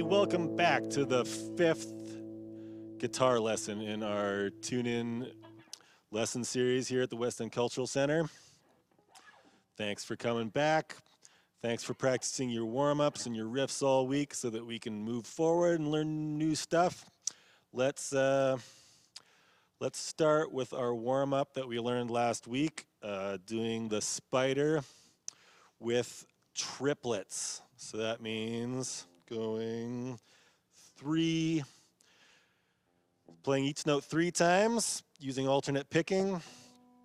welcome back to the 5th guitar lesson in our tune-in lesson series here at the West End Cultural Center. Thanks for coming back. Thanks for practicing your warm-ups and your riffs all week so that we can move forward and learn new stuff. Let's start with our warm-up that we learned last week, doing the spider with triplets. So that means going playing each note 3 times, using alternate picking,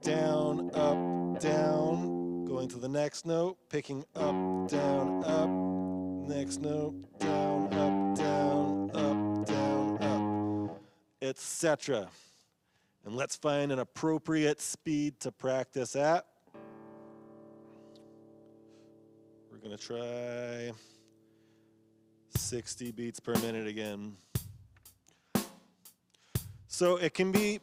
down, up, down, going to the next note, picking up, down, up, next note, down, up, etc. And let's find an appropriate speed to practice at. We're gonna try 60 beats per minute again. So it can be,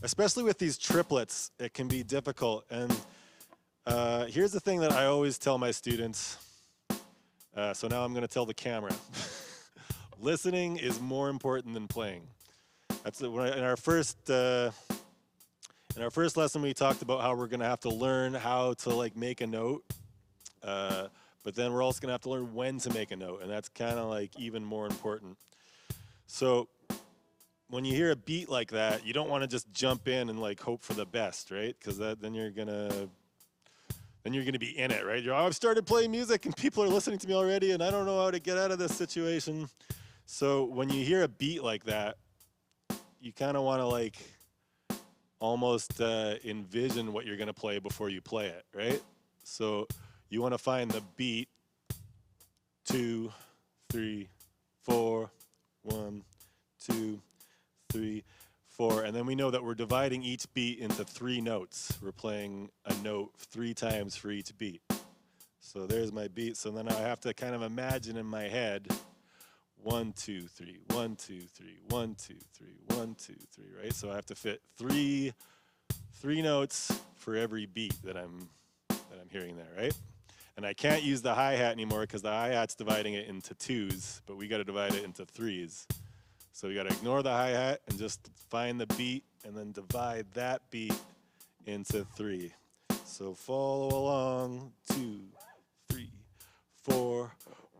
especially with these triplets, it can be difficult. And here's the thing that I always tell my students. So now I'm gonna tell the camera. Listening is more important than playing. That's in our first lesson we talked about how we're gonna have to learn how to like make a note. But then we're also gonna have to learn when to make a note, and that's kind of like even more important. So when you hear a beat like that, you don't want to just jump in and like hope for the best, right? Because then you're gonna be in it, right? I've started playing music and people are listening to me already, and I don't know how to get out of this situation. So when you hear a beat like that, you kind of want to like almost envision what you're gonna play before you play it, right? So you want to find the beat 2, 3, 4, 1, 2, 3, 4, and then we know that we're dividing each beat into 3 notes. We're playing a note 3 times for each beat. So there's my beat. So then I have to kind of imagine in my head 1, 2, 3, 1, 2, 3, 1, 2, 3, 1, 2, 3, right? So I have to fit three notes for every beat that I'm hearing there, right? And I can't use the hi-hat anymore because the hi-hat's dividing it into 2s, but we got to divide it into 3s. So we got to ignore the hi-hat and just find the beat and then divide that beat into 3. So follow along. 2, 3, 4,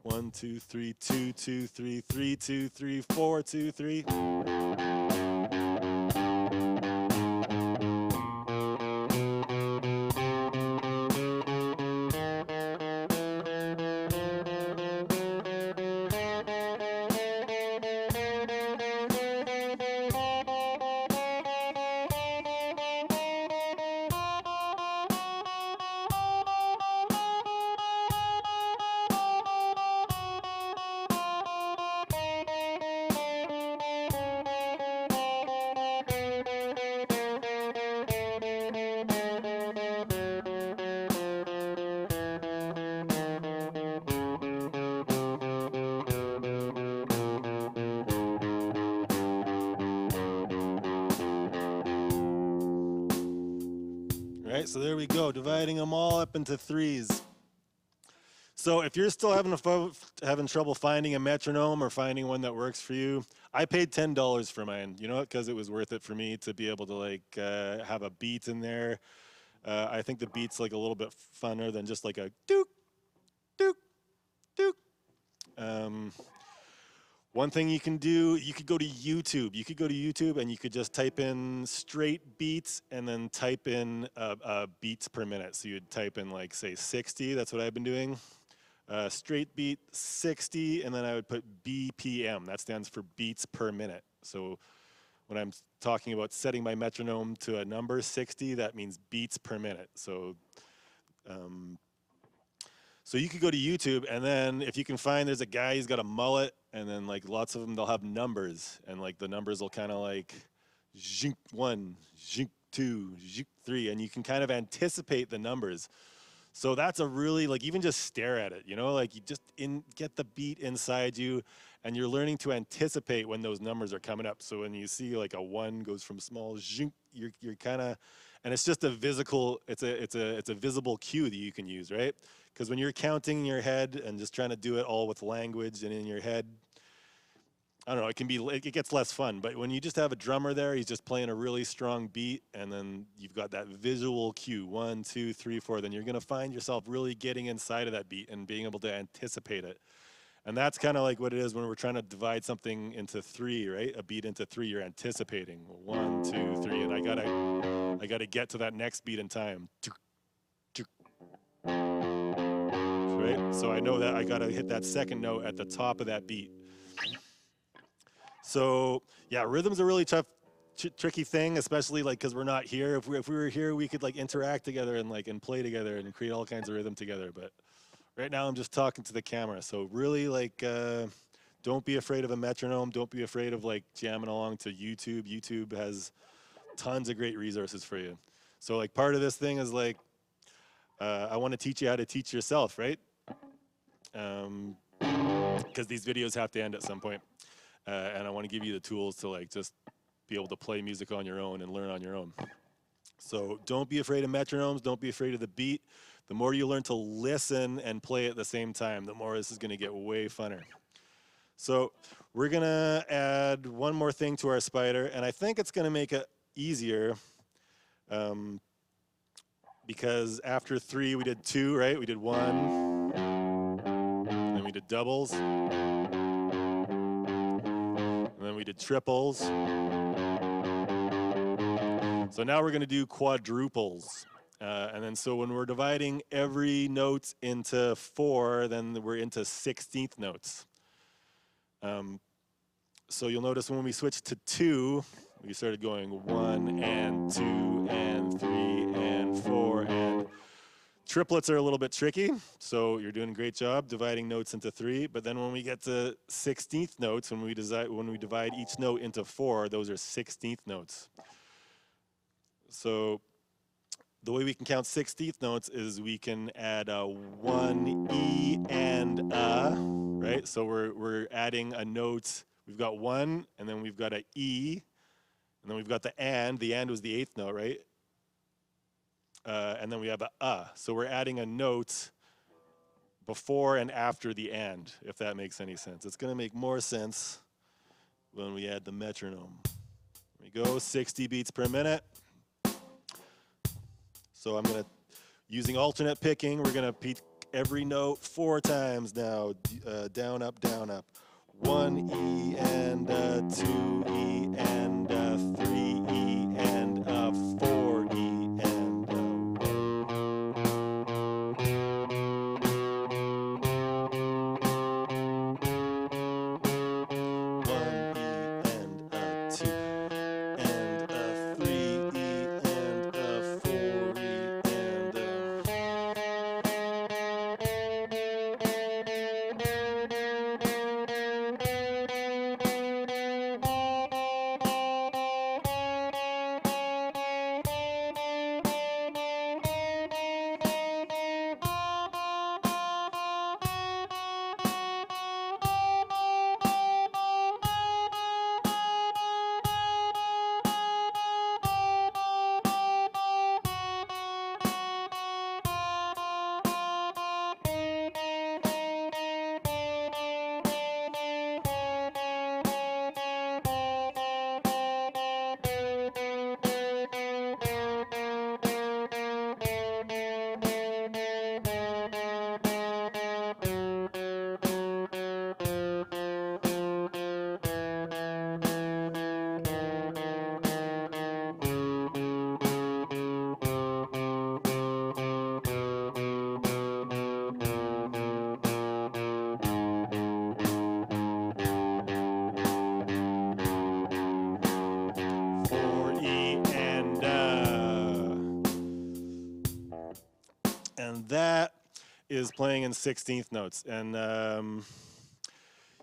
1, 2, 3, 2, 2, 3, 3, 2, 3, 4, 2, 3. Right, so there we go, dividing them all up into 3s. So if you're still having trouble finding a metronome or finding one that works for you, I paid $10 for mine. You know what? Because it was worth it for me to be able to like have a beat in there. I think the beat's like a little bit funner than just like a dook, dook, dook. One thing you can do, you could go to YouTube. You could go to YouTube and you could just type in straight beats and then type in beats per minute. So you'd type in like say 60, that's what I've been doing. Straight beat 60, and then I would put BPM. That stands for beats per minute. So when I'm talking about setting my metronome to a number 60, that means beats per minute. So so you could go to YouTube, and then if you can find there's a guy, he's got a mullet, and then like lots of them, they'll have numbers, and like the numbers will kind of like zhink 1, zhink 2, zhink 3, and you can kind of anticipate the numbers. So that's a really, like, even just stare at it, you know, like you just get the beat inside you, and you're learning to anticipate when those numbers are coming up. So when you see like a 1 goes from small, zhink, you're kind of, and it's just a visible cue that you can use, right? Because when you're counting in your head and just trying to do it all with language and in your head, I don't know, it gets less fun, but when you just have a drummer there, he's just playing a really strong beat, and then you've got that visual cue, 1, 2, 3, 4, then you're gonna find yourself really getting inside of that beat and being able to anticipate it. And that's kind of like what it is when we're trying to divide something into 3, right? A beat into 3, you're anticipating 1, 2, 3, and I gotta get to that next beat in time. Right? So I know that I gotta hit that second note at the top of that beat. So yeah, rhythm's a really tough, tricky thing, especially like because we're not here. If we were here, we could like interact together and play together and create all kinds of rhythm together. But right now, I'm just talking to the camera. So really, like, don't be afraid of a metronome. Don't be afraid of like jamming along to YouTube. YouTube has tons of great resources for you. So like part of this thing is like, I want to teach you how to teach yourself, right? Because these videos have to end at some point. And I want to give you the tools to like just be able to play music on your own and learn on your own. So don't be afraid of metronomes. Don't be afraid of the beat. The more you learn to listen and play at the same time, the more this is going to get way funner. So we're going to add one more thing to our spider, and I think it's going to make it easier because after 3, we did 2, right? We did 1, then we did doubles. And then we did triples. So now we're going to do quadruples. And then so when we're dividing every note into 4, then we're into 16th notes. So you'll notice when we switched to 2, we started going 1 and 2 and 3 and 4 and triplets are a little bit tricky, so you're doing a great job dividing notes into 3, but then when we get to 16th notes, when we divide each note into 4, those are 16th notes. So the way we can count 16th notes is we can add a 1 E and a, right? So we're adding a note. We've got 1, and then we've got an E, and then we've got the and. The and was the 8th note, right? And then we have a. So we're adding a note before and after the and, if that makes any sense. It's going to make more sense when we add the metronome. There we go, 60 beats per minute. So I'm going to, using alternate picking, we're going to pick every note 4 times now. Down, up, down, up. 1 E and 2 E and 3 E and 4 E and that is playing in 16th notes. And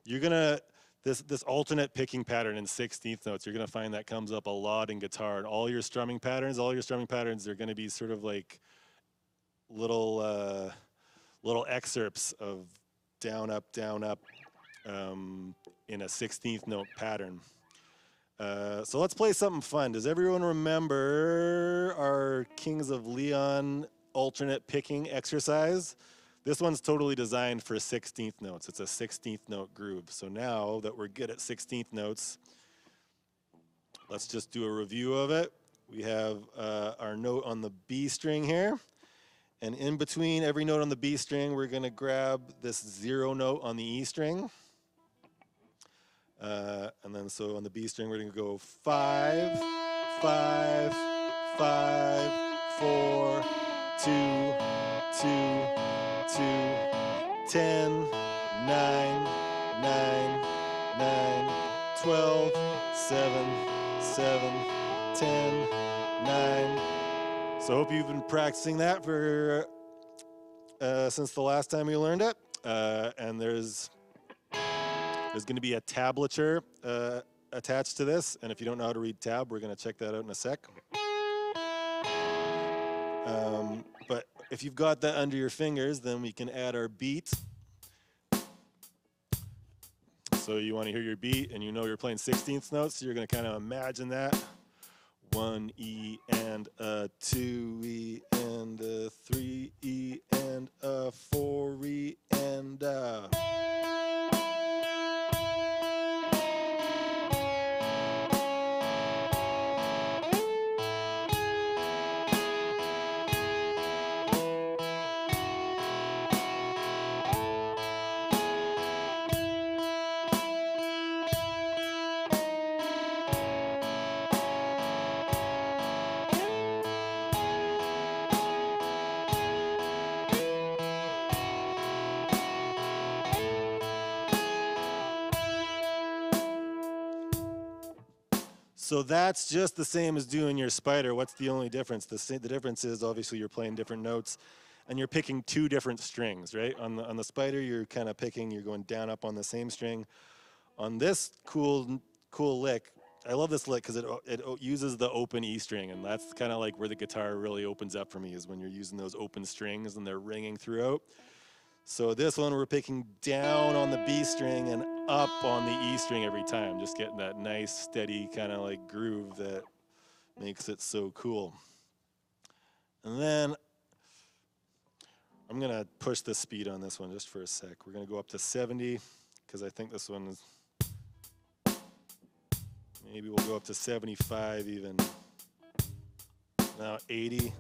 you're gonna, this alternate picking pattern in 16th notes, you're gonna find that comes up a lot in guitar. And all your strumming patterns are gonna be sort of like little excerpts of down, up, in a 16th note pattern. So let's play something fun. Does everyone remember our Kings of Leon alternate picking exercise? This one's totally designed for 16th notes. It's a 16th note groove. So now that we're good at 16th notes, let's just do a review of it. We have our note on the B string here. And in between every note on the B string, we're going to grab this 0 note on the E string. And then so on the B string, we're going to go 5, 5, 5, 4, 2, 2, 2, 10, 9, 9, 9, 12, 7, 7, 10, 9. So I hope you've been practicing that for since the last time you learned it. And there's going to be a tablature attached to this. And if you don't know how to read tab, we're going to check that out in a sec. But if you've got that under your fingers, then we can add our beat. So you want to hear your beat, and you know you're playing 16th notes, so you're going to kind of imagine that. 1 E and a 2 E and a 3 E and a 4 E and a. So that's just the same as doing your spider. What's the only difference? The difference is obviously you're playing different notes and you're picking 2 different strings, right? On the spider, you're kind of picking, you're going down up on the same string. On this cool lick, I love this lick because it uses the open E string, and that's kind of like where the guitar really opens up for me, is when you're using those open strings and they're ringing throughout. So this one, we're picking down on the B string and up on the E string every time, just getting that nice, steady kind of like groove that makes it so cool. And then I'm gonna push the speed on this one just for a sec. We're gonna go up to 70, because I think this one is, maybe we'll go up to 75 even. Now 80.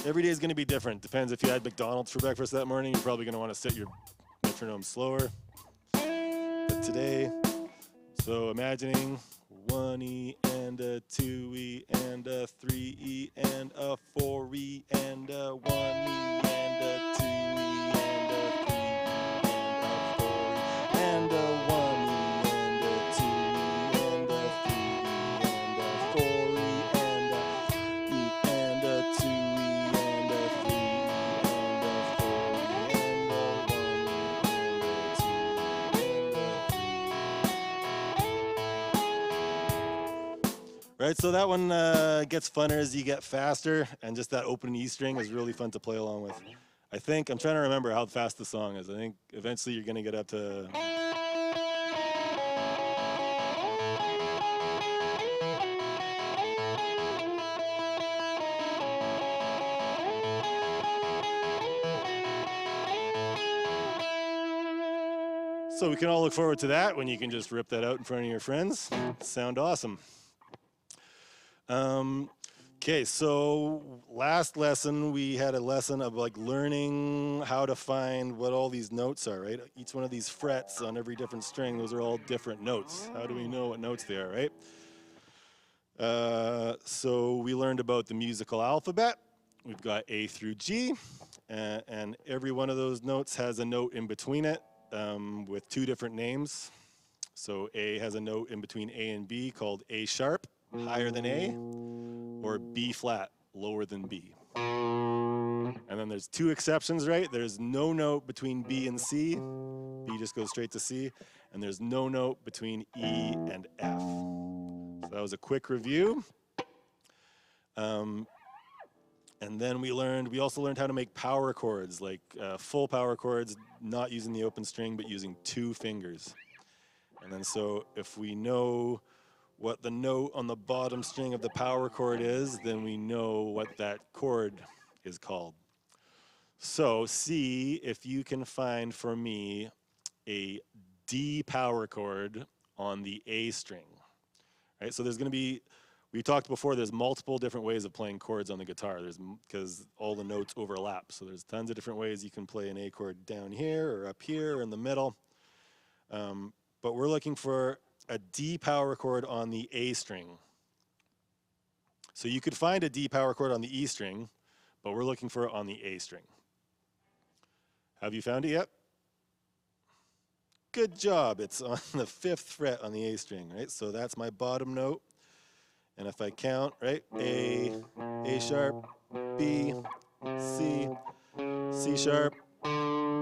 Every day is going to be different. Depends if you had McDonald's for breakfast that morning, you're probably going to want to set your metronome slower. But today, so imagining 1 E and a 2 E and a 3 E and a 4 E and a 1 E and a 2 E and a 3 E and a 4 E and a 1 E and a 2 E and a 3 E and a 4 E and a E and a 2 E. Right, so that one gets funner as you get faster, and just that open E string is really fun to play along with. I think, I'm trying to remember how fast the song is. I think eventually you're gonna get up to. So we can all look forward to that when you can just rip that out in front of your friends. Sound awesome. Okay, so last lesson we had a lesson of like learning how to find what all these notes are, right? Each one of these frets on every different string, those are all different notes. How do we know what notes they are, right? So we learned about the musical alphabet. We've got A through G, and every one of those notes has a note in between it with 2 different names. So A has a note in between A and B called A sharp, higher than A, or B flat, lower than B. And then there's 2 exceptions, right? There's no note between B and C. B just goes straight to C. And there's no note between E and F. So that was a quick review. And then we also learned how to make power chords, like full power chords, not using the open string, but using 2 fingers. And then so if we know what the note on the bottom string of the power chord is, then we know what that chord is called. So see if you can find for me a D power chord on the A string. Right? So there's going to be, we talked before, there's multiple different ways of playing chords on the guitar. Because all the notes overlap. So there's tons of different ways you can play an A chord down here or up here or in the middle. But we're looking for a D power chord on the A string. So you could find a D power chord on the E string, but we're looking for it on the A string. Have you found it yet? Good job. It's on the 5th fret on the A string, right? So that's my bottom note. And if I count, right, A sharp, B, C, C sharp,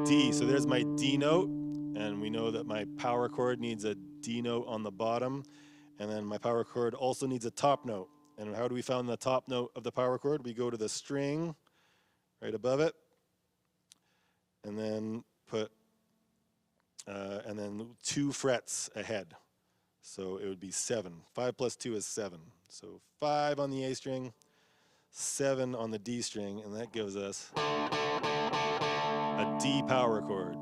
D. So there's my D note. And we know that my power chord needs a D note on the bottom. And then my power chord also needs a top note. And how do we find the top note of the power chord? We go to the string right above it. And then put, and then 2 frets ahead. So it would be 7. 5 plus 2 is 7. So 5 on the A string, 7 on the D string, and that gives us a D power chord.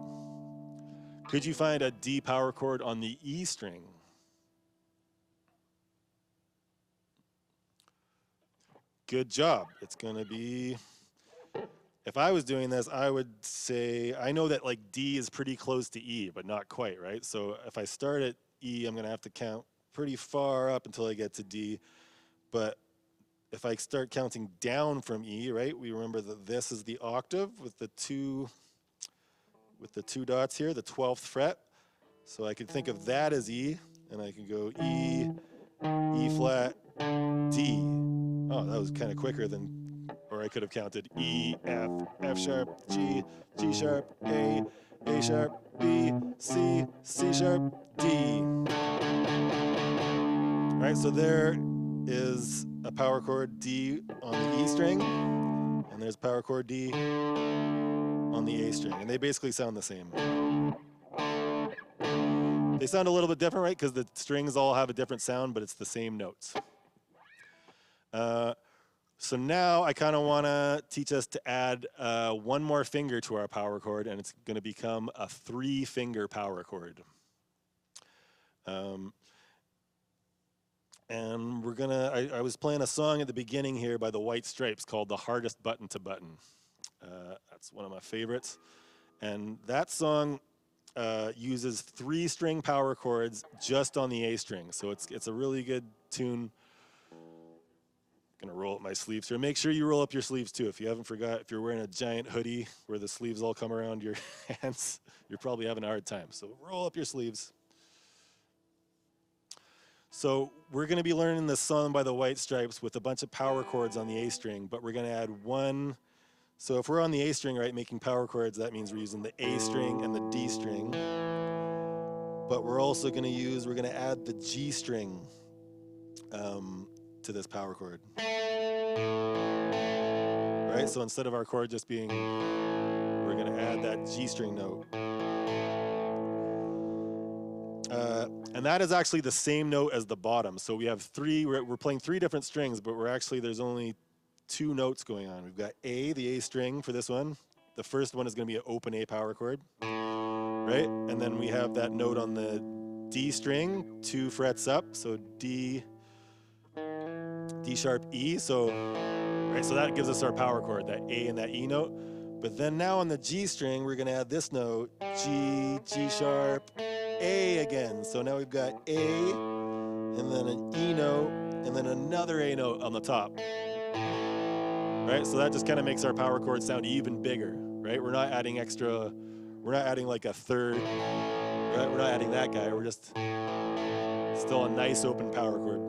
Could you find a D power chord on the E string? Good job. It's going to be, if I was doing this, I would say, I know that like D is pretty close to E, but not quite, right? So if I start at E, I'm going to have to count pretty far up until I get to D. But if I start counting down from E, right, we remember that this is the octave with the two dots here, the 12th fret. So I could think of that as E, and I can go E, E flat, D. Oh, that was kind of quicker than, or I could have counted E, F, F sharp, G, G sharp, A sharp, B, C, C sharp, D. All right, so there is a power chord D on the E string, and there's power chord D on the A string, and they basically sound the same. They sound a little bit different, right? Because the strings all have a different sound, but it's the same notes. So now I kind of want to teach us to add one more finger to our power chord, and it's going to become a 3-finger power chord. And we're gonna, I was playing a song at the beginning here by the White Stripes called The Hardest Button to Button. That's one of my favorites. And that song uses 3-string power chords just on the A string. So it's a really good tune. Gonna roll up my sleeves here. Make sure you roll up your sleeves too. If you haven't forgot, if you're wearing a giant hoodie where the sleeves all come around your hands, you're probably having a hard time. So roll up your sleeves. So we're going to be learning this song by the White Stripes with a bunch of power chords on the A string, but we're going to add one. So if we're on the A string, right, making power chords, that means we're using the A string and the D string. But we're also going to use, we're going to add the G string to this power chord. Right, so instead of our chord just being, we're going to add that G string note. And that is actually the same note as the bottom. So we have 3, we're playing 3 different strings, but there's only 2 notes going on. We've got A, the A string for this one. The first one is going to be an open A power chord, right? And then we have that note on the D string, 2 frets up, so D sharp, E. So, right, so that gives us our power chord, that A and that E note. But then now on the G string, we're going to add this note, G, G sharp, A again. So now we've got A, and then an E note, and then another A note on the top. Right, so that just kind of makes our power chord sound even bigger, right? We're not adding extra, we're not adding like a third, right? We're not adding that guy, we're just still a nice open power chord.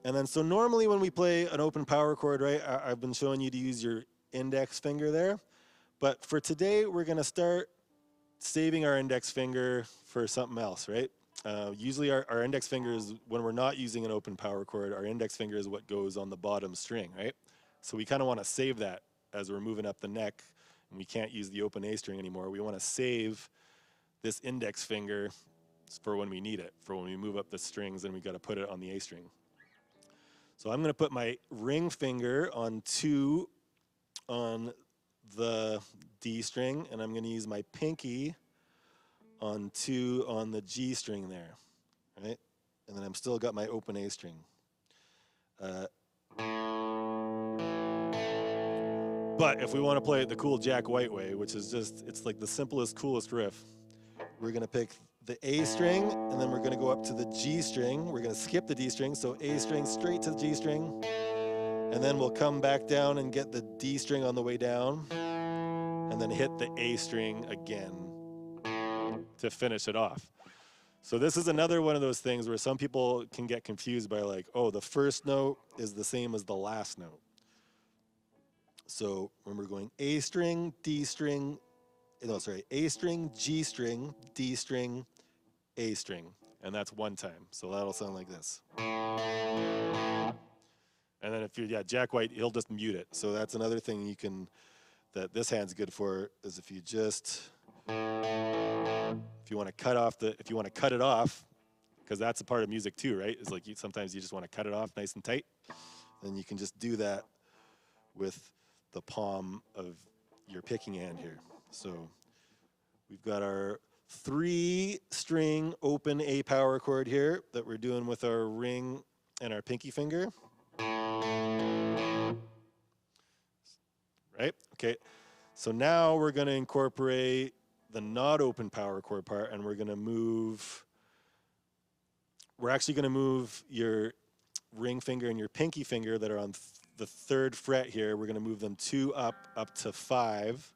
And then, so normally when we play an open power chord, right, I've been showing you to use your index finger there. But for today, we're going to start saving our index finger for something else, right? Usually our index finger is, when we're not using an open power chord, our index finger is what goes on the bottom string, right? So we kind of want to save that as we're moving up the neck, and we can't use the open A string anymore. We want to save this index finger for when we need it, for when we move up the strings and we got to put it on the A string. So I'm going to put my ring finger on 2 on the D string, and I'm going to use my pinky on 2 on the G string there, right? And then I'm still got my open A string. But if we want to play it the cool Jack White way, which is just, it's like the simplest, coolest riff, we're going to pick the A string, and then we're going to go up to the G string. We're going to skip the D string, so A string straight to the G string, and then we'll come back down and get the D string on the way down, and then hit the A string again to finish it off. So this is another one of those things where some people can get confused by like, oh, the first note is the same as the last note. So remember going A string, D string, no, sorry, A string, G string, D string, A string. And that's one time. So that'll sound like this. And then if you're, yeah, Jack White, he'll just mute it. So that's another thing you can, that this hand's good for, is if you just, if you want to cut off the, if you want to cut it off, because that's a part of music too, right? It's like sometimes you just want to cut it off nice and tight. Then you can just do that with the palm of your picking hand here. So we've got our 3-string open A power chord here that we're doing with our ring and our pinky finger. Right? Okay. So now we're going to incorporate the not open power chord part, and we're going to move, we're actually going to move your ring finger and your pinky finger that are on the 3rd fret here. We're going to move them 2 up to 5.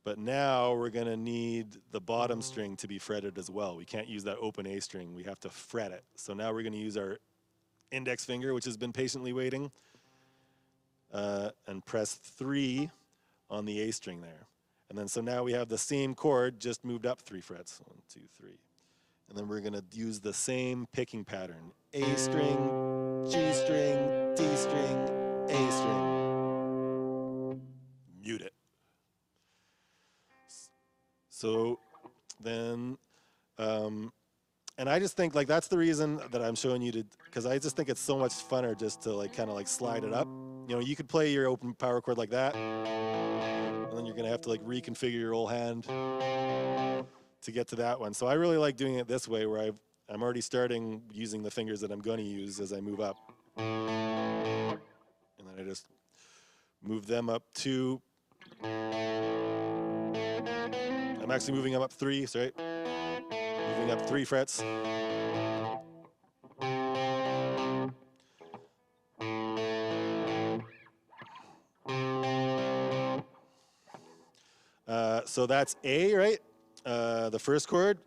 But now we're going to need the bottom string to be fretted as well. We can't use that open A string. We have to fret it. So now we're going to use our index finger, which has been patiently waiting, and press 3 on the A string there. And then so now we have the same chord, just moved up 3 frets. 1, 2, 3. And then we're going to use the same picking pattern. A string, G string, D string, A string. Mute it. So then, and I just think like that's the reason that I'm showing you to, because I just think it's so much funner just to like kind of like slide it up. You know, you could play your open power chord like that, and then you're gonna have to like reconfigure your whole hand to get to that one. So I really like doing it this way, where I'm already starting using the fingers that I'm gonna use as I move up, and then I just move them up 2. I'm actually moving them up 3, sorry. Moving up 3 frets. So that's A, right? The first chord.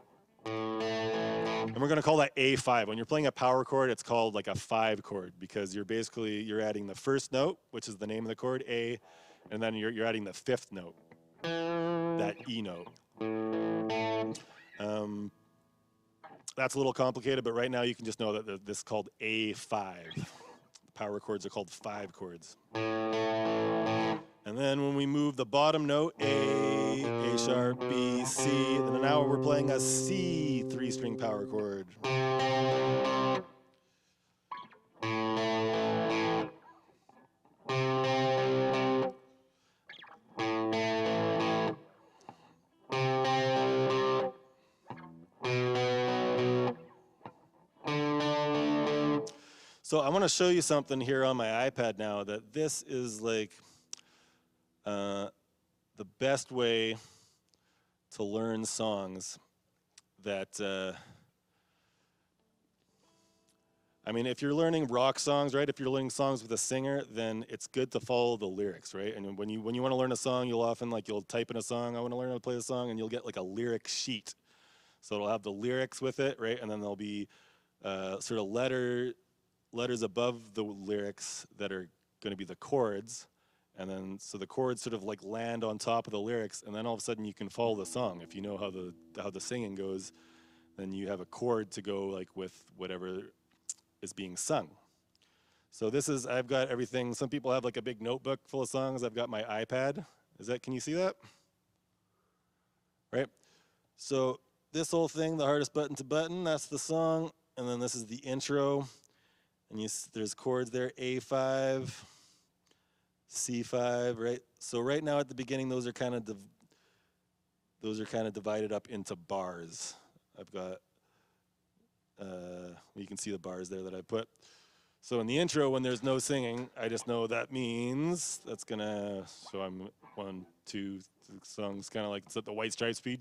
And we're going to call that A5. When you're playing a power chord, it's called like a 5 chord, because you're adding the first note, which is the name of the chord, A, and then you're adding the 5th note, that E note. That's a little complicated, but right now you can just know that this is called A5. Power chords are called 5 chords. And then when we move the bottom note, A sharp, B, C, and now we're playing a C 3-string power chord. So I want to show you something here on my iPad now, that this is like the best way to learn songs that, I mean, if you're learning rock songs, right, if you're learning songs with a singer, then it's good to follow the lyrics, right? And when you want to learn a song, you'll often, like, you'll type in a song, I want to learn how to play the song, and you'll get like a lyric sheet. So it'll have the lyrics with it, right? And then there'll be sort of letters above the lyrics that are going to be the chords, and then so the chords sort of like land on top of the lyrics, and then all of a sudden you can follow the song. If you know how the singing goes, then you have a chord to go like with whatever is being sung. So this is, I've got everything. Some people have like a big notebook full of songs. I've got my iPad. Can you see that? Right? So this whole thing, the hardest button to button, that's the song. And then this is the intro. And there's chords there, A5, C5, right? So right now at the beginning, those are kind of divided up into bars. I've got, you can see the bars there that I put. So in the intro, when there's no singing, I just know that means that's gonna, so I'm 1, 2, the song's kind of like, it's at the White Stripes speed.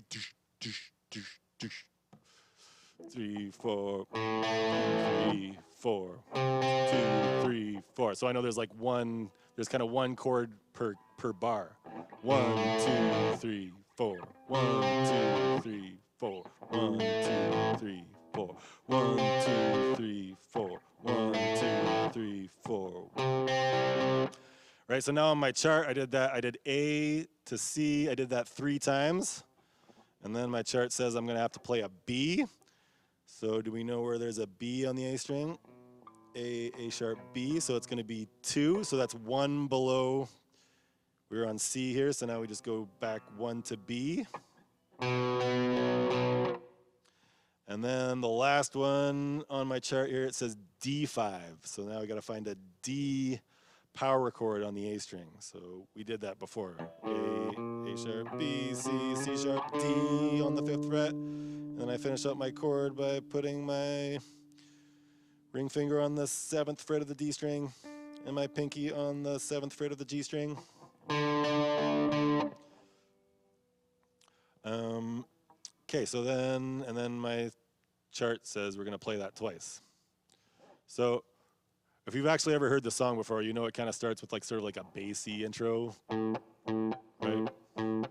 3, 4, 3, 4, 2, 3, 4. So I know there's like there's kind of one chord per bar. 1, 2, 3, 4. 1, 2, 3, 4. 1, 2, 3, 4. 1, 2, 3, 4. 1, 2, 3, 4. Right, so now on my chart, I did that. I did A to C. I did that 3 times. And then my chart says I'm going to have to play a B. So do we know where there's a B on the A string? A sharp, B. So it's going to be 2. So that's 1 below. We were on C here, so now we just go back 1 to B. And then the last one on my chart here, it says D5. So now we got to find a D power chord on the A string. So we did that before. A sharp, B, C, C sharp, D on the 5th fret. And then I finish up my chord by putting my ring finger on the 7th fret of the D string and my pinky on the 7th fret of the G string. Okay, so then my chart says we're going to play that twice. So if you've actually ever heard the song before, you know it kind of starts with like sort of like a bassy intro, right? And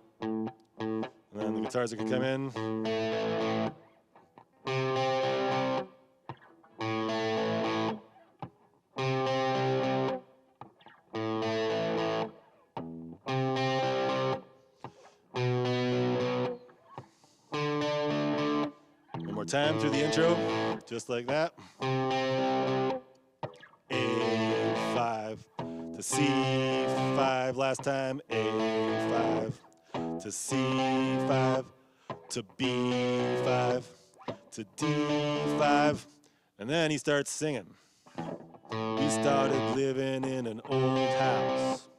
then the guitars are going to come in. Time through the intro, just like that. A5 to C5 last time, A5 to C5 to B5 to D5, and then he starts singing. We started living in an old house.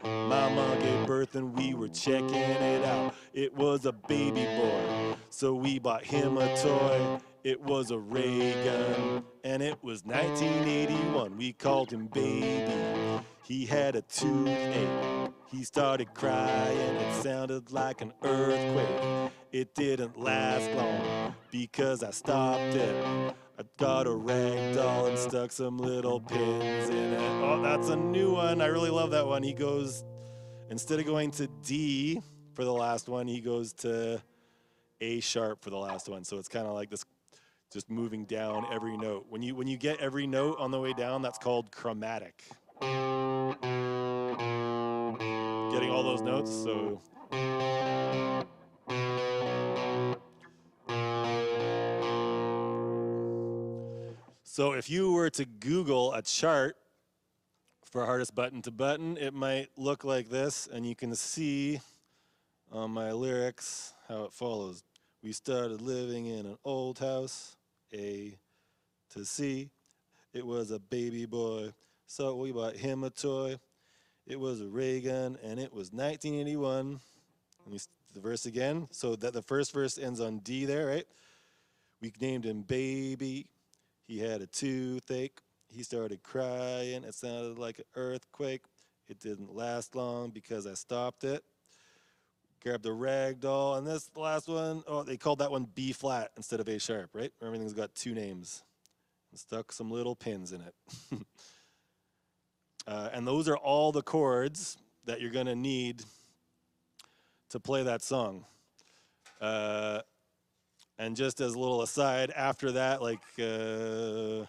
Mama gave birth and we were checking it out. It was a baby boy, so we bought him a toy. It was a ray gun, and it was 1981. We called him Baby. He had a toothache. He started crying. It sounded like an earthquake. It didn't last long because I stopped it. I got a rag doll and stuck some little pins in it. Oh, that's a new one. I really love that one. He goes, instead of going to D for the last one, he goes to A sharp for the last one. So it's kind of like this, just moving down every note. When you get every note on the way down, that's called chromatic. Getting all those notes, so. So if you were to Google a chart for hardest button to button, it might look like this, and you can see on my lyrics how it follows. We started living in an old house, A to C. It was a baby boy, so we bought him a toy. It was a ray gun, and it was 1981. The verse again, so that the first verse ends on D there, right? We named him Baby. He had a toothache. He started crying. It sounded like an earthquake. It didn't last long because I stopped it. Grabbed a rag doll. And this last one, oh, they called that one B flat instead of A sharp, right? Everything's got 2 names. And stuck some little pins in it. And those are all the chords that you're going to need to play that song. And just as a little aside, after that, like, then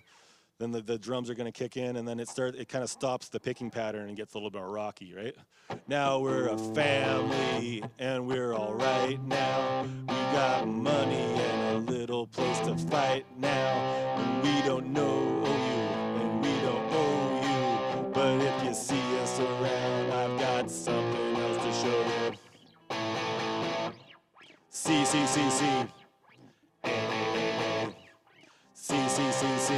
the drums are going to kick in, and then it kind of stops the picking pattern and gets a little bit rocky, right? Now we're a family, and we're all right now. We got money and a little place to fight now. And we don't know you, and we don't owe you. But if you see us around, I've got something else to show you. C, C, C, C. C,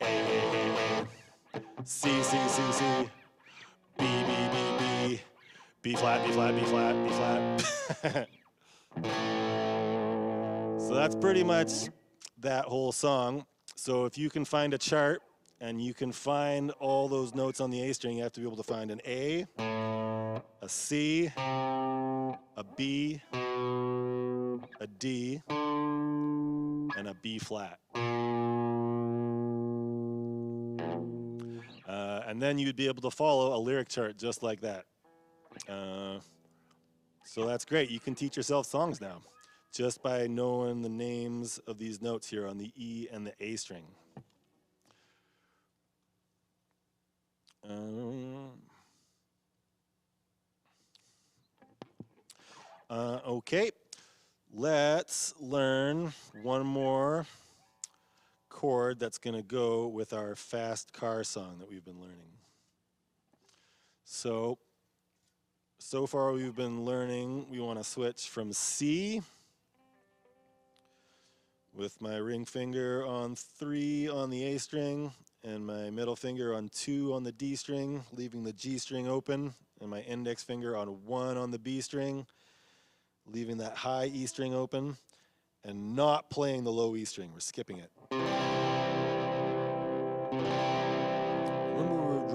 A, C, C, C, C, B, B, B, B, B flat, B flat, B flat, B flat. So that's pretty much that whole song. So if you can find a chart and you can find all those notes on the A string, you have to be able to find an A, a C, a B, a D, and a B flat. And then you'd be able to follow a lyric chart just like that. So that's great. You can teach yourself songs now just by knowing the names of these notes here on the E and the A string. Okay, let's learn one more chord that's going to go with our fast car song that we've been learning. So far we've been learning, we want to switch from C with my ring finger on 3 on the A string and my middle finger on 2 on the D string, leaving the G string open, and my index finger on 1 on the B string, leaving that high E string open, and not playing the low E string. We're skipping it. Remember, we're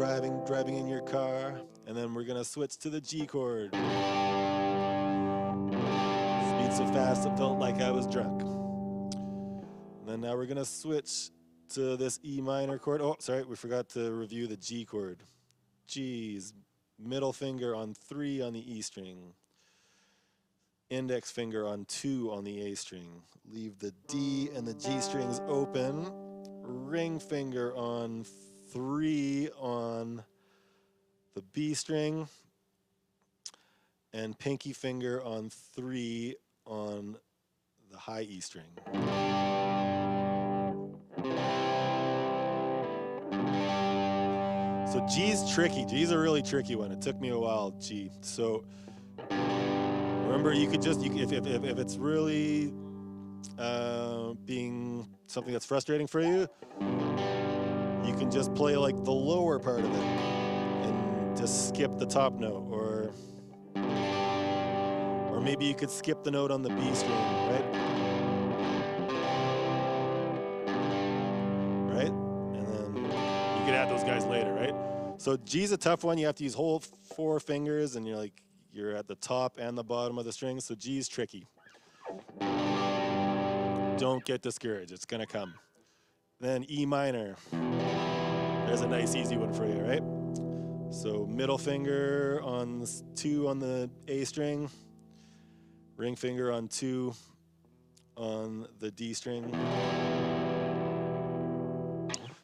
driving in your car, and then we're gonna switch to the G chord. Speed so fast it felt like I was drunk. And then now we're gonna switch to this E minor chord. Oh, sorry, we forgot to review the G chord. G's, middle finger on 3 on the E string. Index finger on 2 on the A string. Leave the D and the G strings open. Ring finger on 3 on the B string. And pinky finger on 3 on the high E string. So G's tricky. G's a really tricky one. It took me a while, G. So remember, you could just, if it's really being something that's frustrating for you, you can just play like the lower part of it and just skip the top note, or maybe you could skip the note on the B string, right? Right? And then you could add those guys later, right? So G's a tough one. You have to use whole 4 fingers, and you're at the top and the bottom of the string, so G's tricky. Don't get discouraged, it's gonna come. Then E minor. There's a nice easy one for you, right? So middle finger on 2 on the A string, ring finger on 2 on the D string.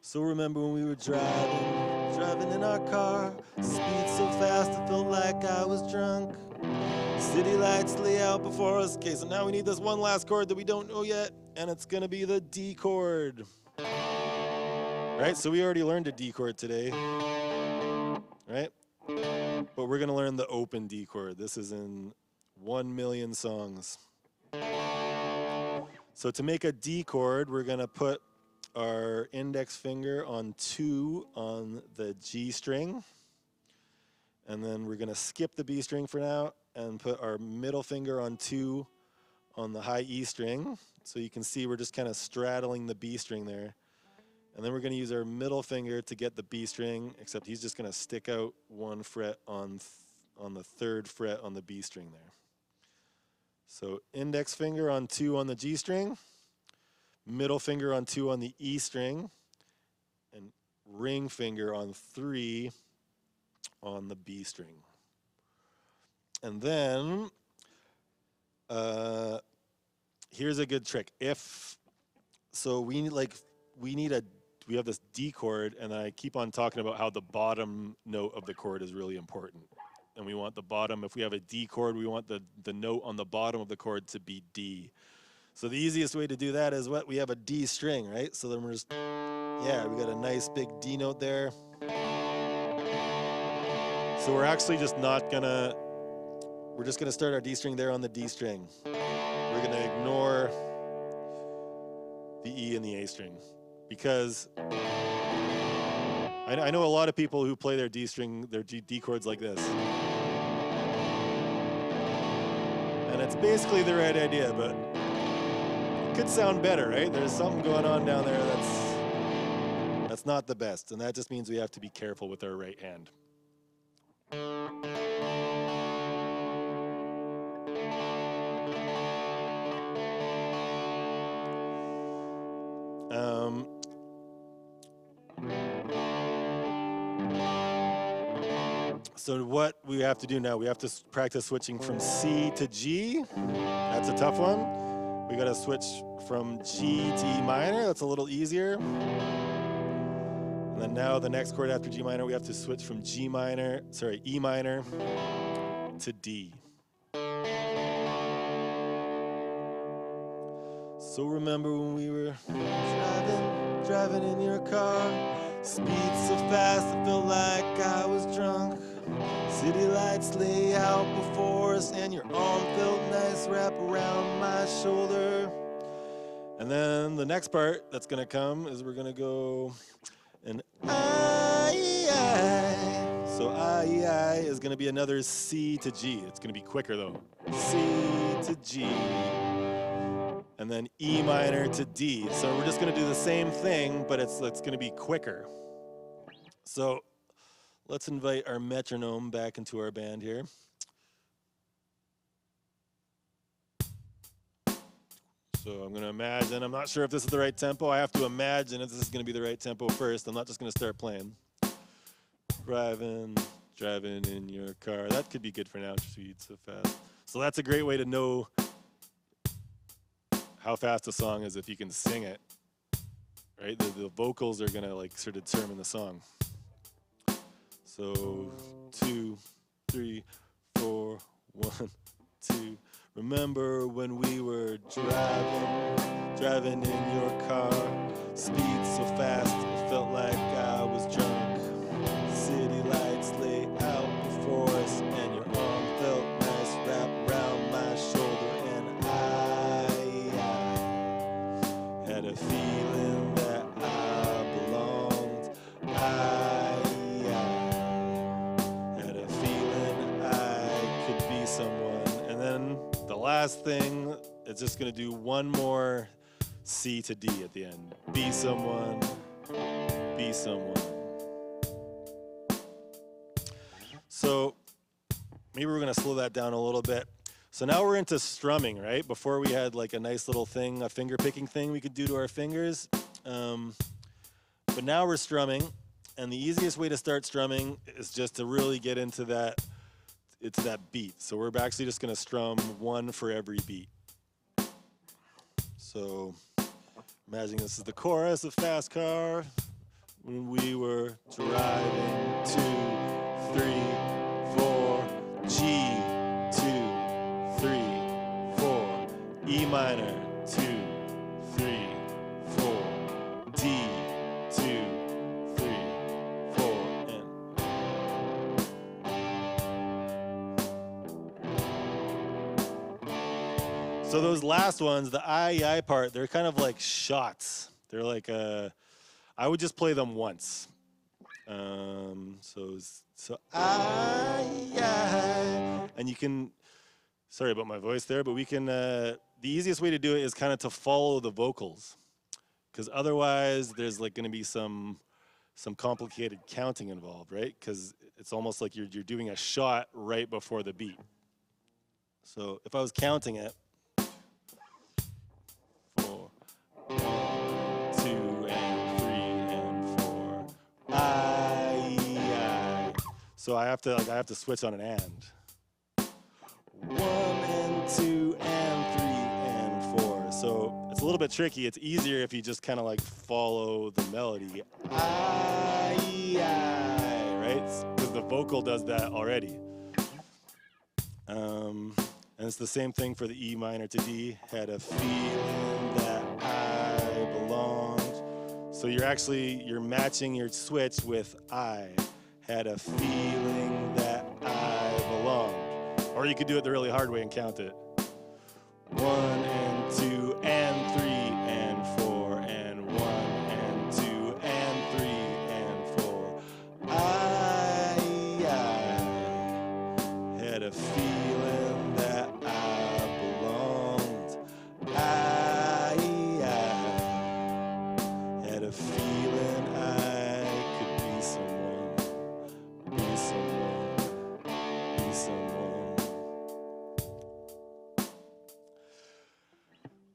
So remember when we were driving in our car, speed so fast it felt like I was drunk. City lights lay out before us. Okay, so now we need this one last chord that we don't know yet, and it's gonna be the D chord. Right, so we already learned a D chord today, right? But we're gonna learn the open D chord. This is in 1 million songs. So to make a D chord, we're gonna put our index finger on 2 on the G string, and then we're gonna skip the B string for now and put our middle finger on 2 on the high E string. So you can see we're just kind of straddling the B string there. And then we're gonna use our middle finger to get the B string, except he's just gonna stick out 1 fret on the 3rd fret on the B string there. So index finger on 2 on the G string, middle finger on 2 on the E string, and ring finger on 3 on the B string. And then here's a good trick. We have this D chord, and I keep on talking about how the bottom note of the chord is really important. And we want the bottom, if we have a D chord, we want the note on the bottom of the chord to be D. So the easiest way to do that is we have a D string, right? So then we got a nice big D note there. So we're actually just we're just gonna start our D string there on the D string. We're gonna ignore the E and the A string, because I know a lot of people who play their D string, their D chords like this. And it's basically the right idea, but it could sound better, right? There's something going on down there that's not the best, and that just means we have to be careful with our right hand. So what we have to do now, we have to practice switching from C to G. That's a tough one. We got to switch from G to E minor. That's a little easier. And then now the next chord after G minor, we have to switch from E minor to D. So remember when we were driving in your car, speed so fast it felt like I was drunk. City lights lay out before us and your arm felt nice wrap around my shoulder. And then the next part that's gonna come is we're gonna go an I. So I is gonna be another C to G. It's gonna be quicker though. C to G. And then E minor to D. So we're just gonna do the same thing, but it's gonna be quicker. So let's invite our metronome back into our band here. So I'm gonna imagine, I'm not sure if this is the right tempo. I have to imagine if this is gonna be the right tempo first. I'm not just gonna start playing. Driving in your car. That could be good for now, speed so fast. So that's a great way to know how fast a song is if you can sing it, right? The vocals are gonna like sort of determine the song. So 2, 3, 4, 1, 2. Remember when we were driving in your car, speed so fast it felt like I was drunk. City lights lay out before us and your arm felt nice wrapped around my shoulder, and I had a feeling that I belonged. I had a feeling I could be someone. And then the last thing, it's just gonna do one more C to D at the end. Be someone, be someone. So maybe we're gonna slow that down a little bit. So now we're into strumming, right? Before we had like a nice little thing, a finger picking thing we could do to our fingers. But now we're strumming, and the easiest way to start strumming is just to really get into that, it's that beat. So we're actually just gonna strum one for every beat. So imagine this is the chorus of Fast Car. When we were driving 2, 3, 4, G, 2, 3, 4, E minor, 2, 3, 4, D, 2, 3, 4, and so those last ones, the I part, they're kind of like shots. They're like I would just play them once. So I, and you can, sorry about my voice there, but we can, the easiest way to do it is kind of to follow the vocals, because otherwise there's like going to be some complicated counting involved, right? Because it's almost like you're doing a shot right before the beat. So if I was counting it, 4, 1, 2, and 3, and 4, I. So I have to switch on an and. 1 and 2 and 3 and 4. So it's a little bit tricky. It's easier if you just kind of like follow the melody. I, right? Because the vocal does that already. And it's the same thing for the E minor to D. Had a feeling that I belonged. So you're matching your switch with I. Had a feeling that I belonged. Or you could do it the really hard way and count it. 1 and 2 and 3 and 4 and 1 and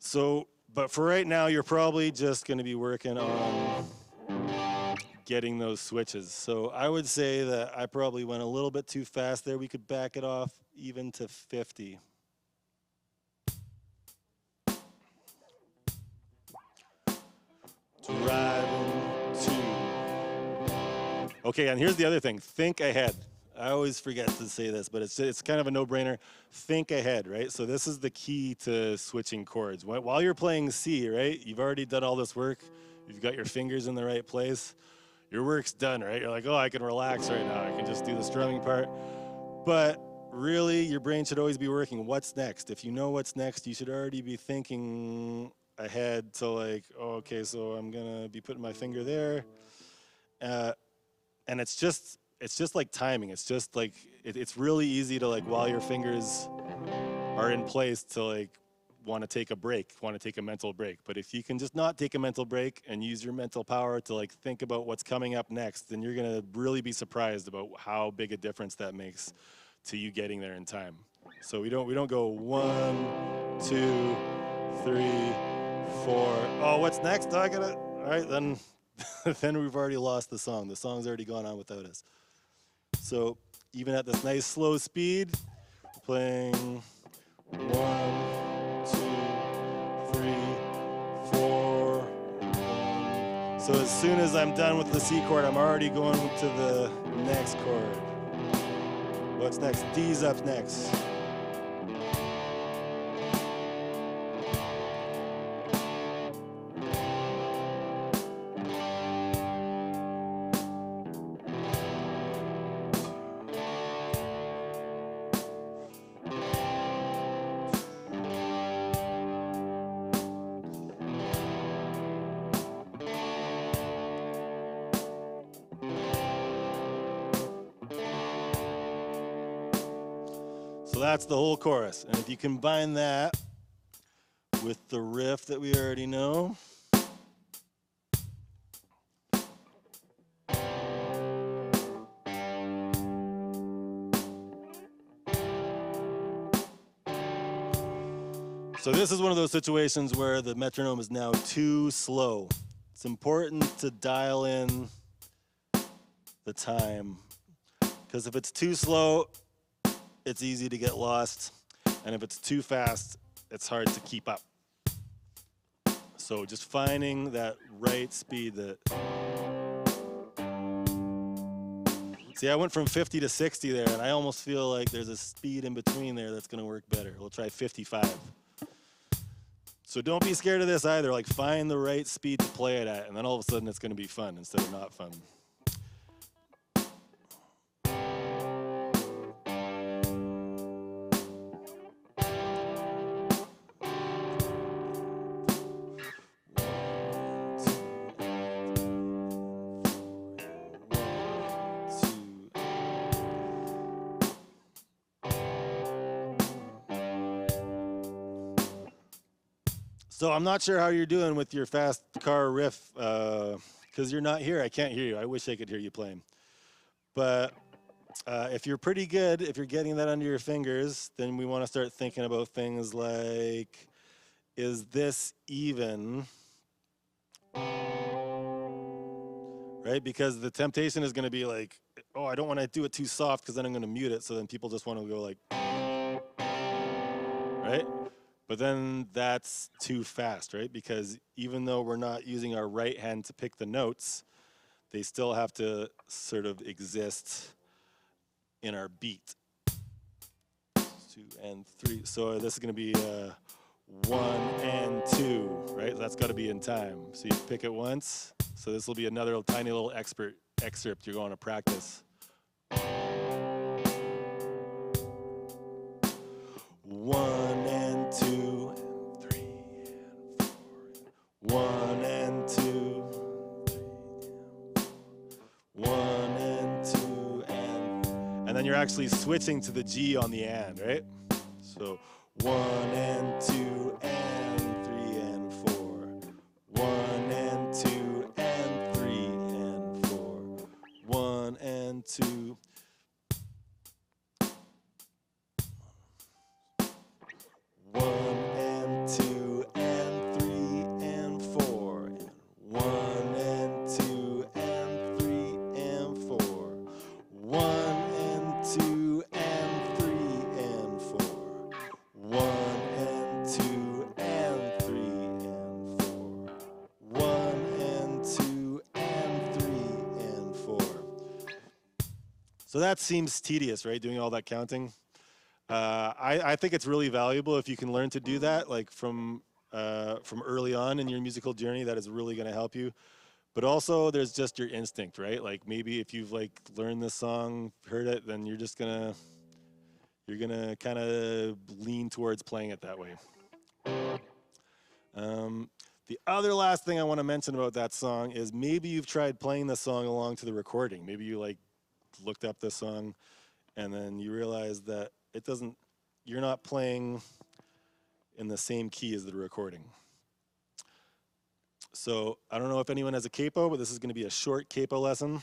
So, but for right now, you're probably just going to be working on getting those switches. So I would say that I probably went a little bit too fast there. We could back it off even to 50. Driving to. Okay, and here's the other thing. Think ahead. I always forget to say this, but it's kind of a no-brainer. Think ahead, right? So this is the key to switching chords. While you're playing C, right, you've already done all this work. You've got your fingers in the right place. Your work's done, right? You're like, oh, I can relax right now. I can just do the strumming part. But really, your brain should always be working. What's next? If you know what's next, you should already be thinking ahead to like, oh, okay, so I'm gonna be putting my finger there. And it's just like timing. It's just like, it's really easy to like, while your fingers are in place to like, want to take a break, want to take a mental break. But if you can just not take a mental break and use your mental power to like think about what's coming up next, then you're gonna really be surprised about how big a difference that makes to you getting there in time. So we don't go 1, 2, 3, 4. Oh, what's next? Oh, I gotta. All right, then then we've already lost the song. The song's already gone on without us. So even at this nice slow speed, we're playing 1, 2, 3, 4. So as soon as I'm done with the C chord, I'm already going to the next chord. What's next? D's up next. So that's the whole chorus. And if you combine that with the riff that we already know, so this is one of those situations where the metronome is now too slow. It's important to dial in the time, because if it's too slow, it's easy to get lost, and if it's too fast, it's hard to keep up. So just finding that right speed. See, I went from 50 to 60 there, and I almost feel like there's a speed in between there that's gonna work better. We'll try 55. So don't be scared of this either. Like, find the right speed to play it at, and then all of a sudden it's gonna be fun instead of not fun. So I'm not sure how you're doing with your fast car riff, because you're not here. I can't hear you. I wish I could hear you playing. But if you're pretty good, if you're getting that under your fingers, then we want to start thinking about things like, is this even? Right? Because the temptation is going to be like, oh, I don't want to do it too soft because then I'm going to mute it. So then people just want to go like, right? But then that's too fast, right? Because even though we're not using our right hand to pick the notes, they still have to sort of exist in our beat. 2 and 3. So this is going to be 1 and 2, right? That's got to be in time. So you pick it once. So this will be another tiny little excerpt you're going to practice. 1 and 2 and 3 and 4. 1 and 2, 3 and 4. 1 and 2 and then you're actually switching to the G on the and, right? So 1 and 2 and 3 and 4. 1 and 2 and 3 and 4. 1 and 2. One and 2 and So that seems tedious, right? Doing all that counting. I think it's really valuable if you can learn to do that, like from early on in your musical journey. That is really going to help you. But also, there's just your instinct, right? Like maybe if you've like learned this song, heard it, then you're gonna kind of lean towards playing it that way. The other last thing I want to mention about that song is maybe you've tried playing this song along to the recording. Maybe you like looked up this song and then you realize that you're not playing in the same key as the recording. So I don't know if anyone has a capo, but this is going to be a short capo lesson.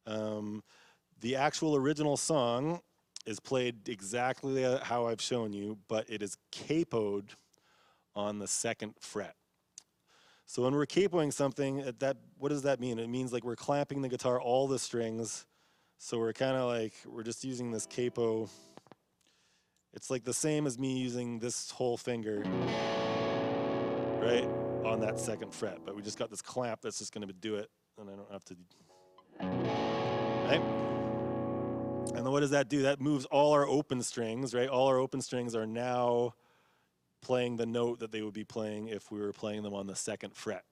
The actual original song is played exactly how I've shown you, but it is capoed on the 2nd fret. So when we're capoing something, what does that mean? It means like we're clamping the guitar, all the strings. So we're kind of like, we're just using this capo. It's like the same as me using this whole finger, right, on that 2nd fret. But we just got this clamp that's just going to do it, and I don't have to, right? And then what does that do? That moves all our open strings, right? All our open strings are now playing the note that they would be playing if we were playing them on the 2nd fret.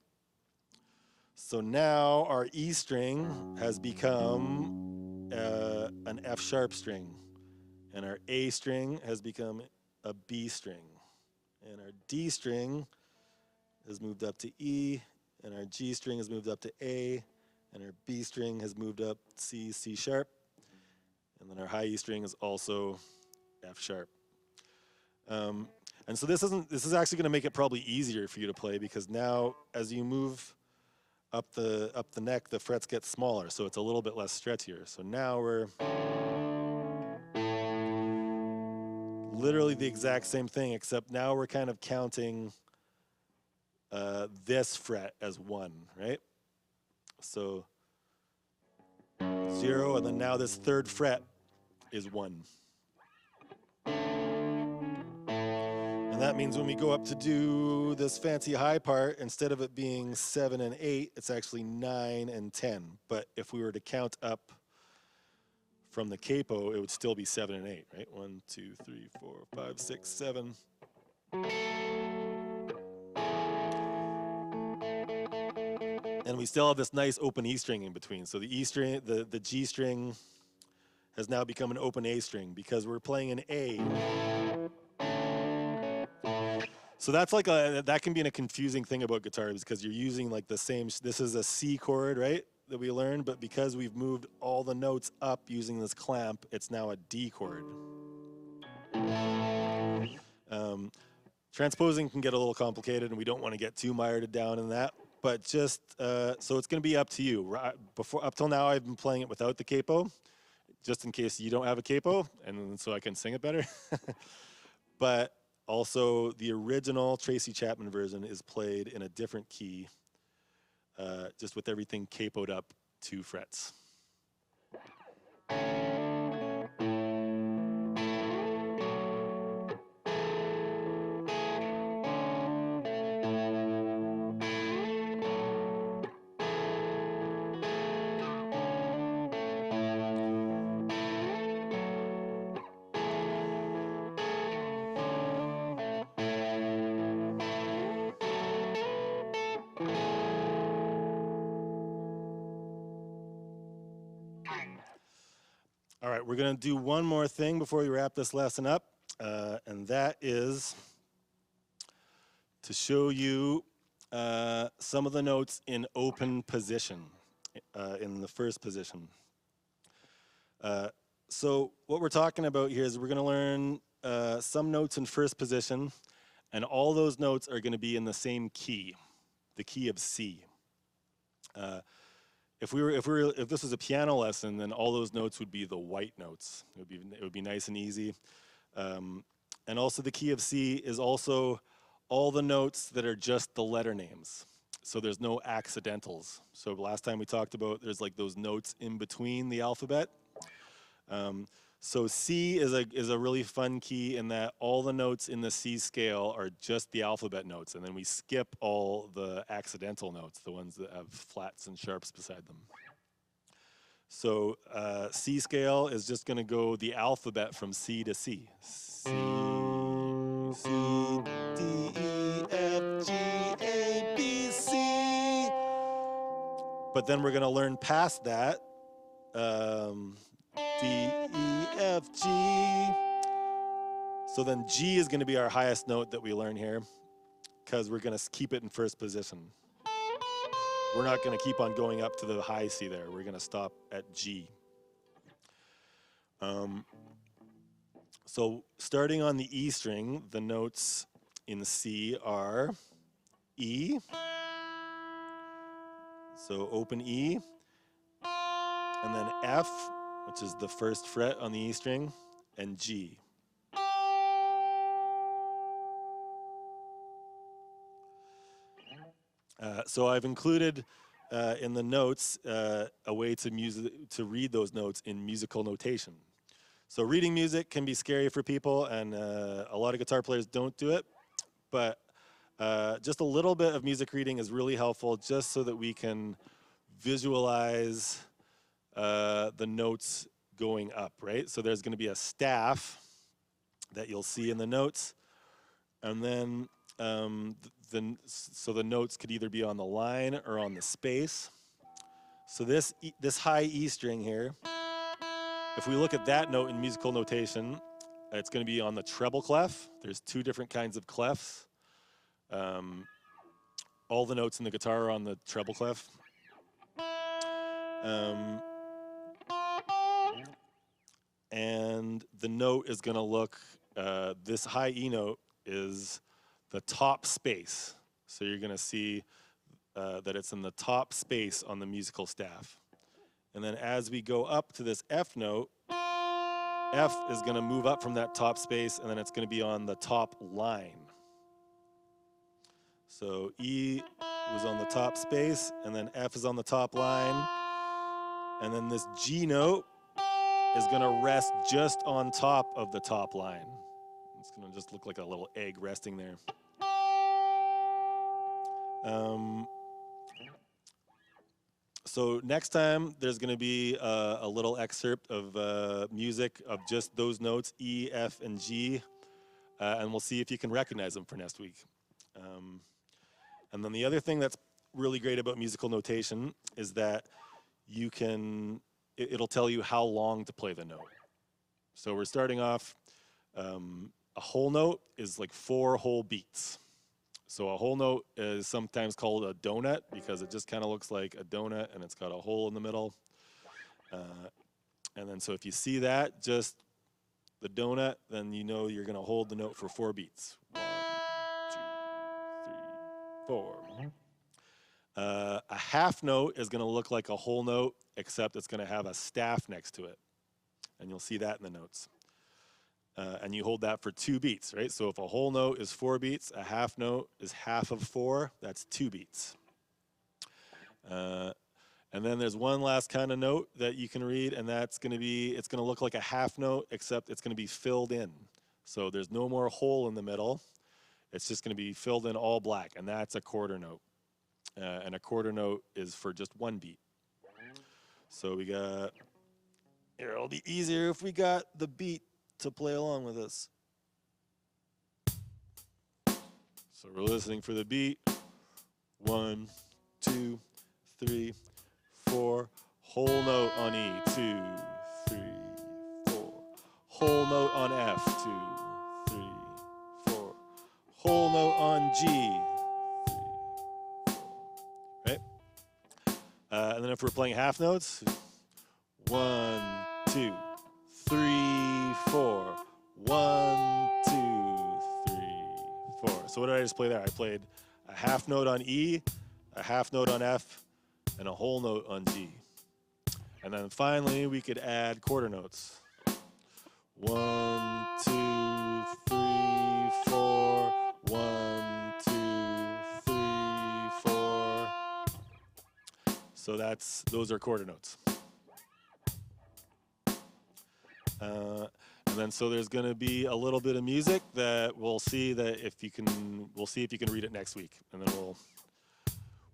So now our E string has become an F sharp string, and our A string has become a B string, and our D string has moved up to E, and our G string has moved up to A, and our B string has moved up C, C sharp, and then our high E string is also F sharp. And so this is actually going to make it probably easier for you to play, because now as you move up the neck, the frets get smaller, so it's a little bit less stretchier. So now we're literally the exact same thing, except now we're kind of counting this fret as 1, right? So 0, and then now this 3rd fret is 1. And that means when we go up to do this fancy high part, instead of it being 7 and 8, it's actually 9 and 10. But if we were to count up from the capo, it would still be 7 and 8, right? 1, 2, 3, 4, 5, 6, 7. And we still have this nice open E string in between. So the E string, the G string has now become an open A string because we're playing an A. So that's like that can be a confusing thing about guitars, because you're using like the same, this is a C chord, right, that we learned, but because we've moved all the notes up using this clamp, it's now a D chord. Transposing can get a little complicated, and we don't want to get too mired down in that, but just, so it's going to be up to you. Up till now, I've been playing it without the capo, just in case you don't have a capo, and so I can sing it better. But also, the original Tracy Chapman version is played in a different key, just with everything capoed up 2 frets. All right, we're going to do one more thing before we wrap this lesson up, and that is to show you some of the notes in open position, in the first position. So what we're talking about here is we're going to learn some notes in first position, and all those notes are going to be in the same key, the key of C. If this was a piano lesson, then all those notes would be the white notes. It would be nice and easy. And also the key of C is also all the notes that are just the letter names. So there's no accidentals. So last time we talked about there's like those notes in between the alphabet. So C is a really fun key in that all the notes in the C scale are just the alphabet notes, and then we skip all the accidental notes, the ones that have flats and sharps beside them. So C scale is just going to go the alphabet from C to C. C, C, D, E, F, G, A, B, C. But then we're going to learn past that. D, E, F, G. So then G is going to be our highest note that we learn here because we're going to keep it in first position. We're not going to keep on going up to the high C there. We're going to stop at G. So starting on the E string, the notes in C are E. So open E. And then F, which is the first fret on the E string, and G. So I've included in the notes a way to read those notes in musical notation. So reading music can be scary for people, and a lot of guitar players don't do it. But just a little bit of music reading is really helpful, just so that we can visualize the notes going up, right? So there's going to be a staff that you'll see in the notes, and then so the notes could either be on the line or on the space. So this high E string here, if we look at that note in musical notation, it's going to be on the treble clef. There's two different kinds of clefs. All the notes in the guitar are on the treble clef. And the note is going to look, this high E note is the top space. So you're going to see that it's in the top space on the musical staff. And then as we go up to this F note, F is going to move up from that top space, and then it's going to be on the top line. So E was on the top space, and then F is on the top line. And then this G note is going to rest just on top of the top line. It's going to just look like a little egg resting there. So next time, there's going to be a little excerpt of music of just those notes, E, F, and G, and we'll see if you can recognize them for next week. And then the other thing that's really great about musical notation is that it'll tell you how long to play the note. So we're starting off, a whole note is like 4 whole beats. So a whole note is sometimes called a donut because it just kind of looks like a donut and it's got a hole in the middle. And then so if you see that, just the donut, then you know you're going to hold the note for 4 beats. 1, 2, 3, 4. A half note is going to look like a whole note, except it's going to have a staff next to it. And you'll see that in the notes. And you hold that for 2 beats, right? So if a whole note is 4 beats, a half note is half of 4, that's 2 beats. And then there's one last kind of note that you can read, and that's going to be, it's going to look like a half note, except it's going to be filled in. So there's no more hole in the middle. It's just going to be filled in all black, and that's a quarter note. And a quarter note is for just 1 beat. So we got, here, it'll be easier if we got the beat to play along with us. So we're listening for the beat. 1, 2, 3, 4. Whole note on E. 2, 3, 4. Whole note on F. 2, 3, 4. Whole note on G. 3, 4. Right? And then if we're playing half notes, 1, 2, 3, 4. 1, 2, 3, 4. So what did I just play there? I played a half note on E, a half note on F, and a whole note on G. And then finally, we could add quarter notes. 1, 2, 3, 4. 1, 2, 3, 4. So those are quarter notes. And then so there's going to be a little bit of music that we'll see if you can read it next week, and then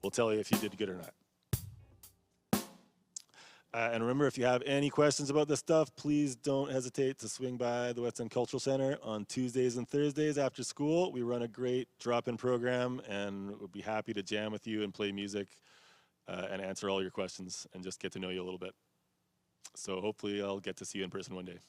we'll tell you if you did good or And remember, if you have any questions about this stuff, please don't hesitate to swing by the West End Cultural Center on Tuesdays and Thursdays after school. We run a great drop-in program, and we'll be happy to jam with you and play music and answer all your questions and just get to know you a little bit. So hopefully I'll get to see you in person one day.